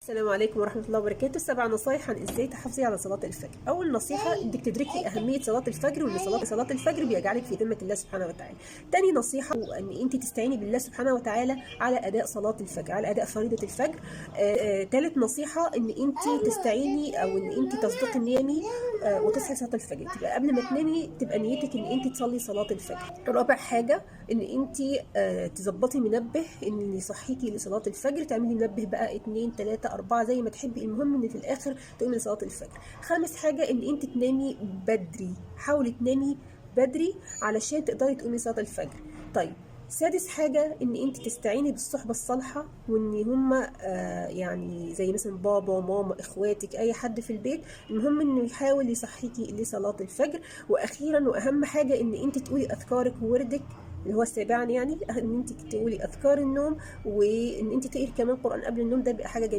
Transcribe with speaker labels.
Speaker 1: السلام عليكم ورحمة الله وبركاته. 7 نصايح عن ازاي تحافظي على صلاة الفجر. أول نصيحة انك تدركي أهمية صلاة الفجر، وان صلاة الفجر بيجعلك في ذمة الله سبحانه وتعالى. تاني نصيحة ان انت تستعيني بالله سبحانه وتعالى على أداء صلاة الفجر، على أداء فريضة الفجر. تالت نصيحة ان انت تستعيني او ان انت تصدقي نيامي وتصحي صلاة الفجر، تبقى قبل ما تنامي تبقى نيتك ان انت تصلي صلاة الفجر. رابع حاجة ان انت تظبطي منبه ان يصحيكي لصلاة الفجر، تعملي منبه بقى 2 3 4 زي ما تحبي، المهم ان في الاخر تقومي لصلاة الفجر. خامس حاجة ان انت تنامي بدري، حاولي تنامي بدري علشان تقدري تقومي صلاة الفجر. طيب، سادس حاجة ان انت تستعيني بالصحبة الصالحة، وان هما يعني زي مثلا بابا ماما اخواتك اي حد في البيت، المهم انه يحاول يصحيكي لصلاة الفجر. واخيرا واهم حاجة ان انت تقولي اذكارك ووردك اللي هو السابعني، يعني ان انت تقولي اذكار النوم، وان انت تقري كمان قرآن قبل النوم، ده بيبقى حاجة جميلة.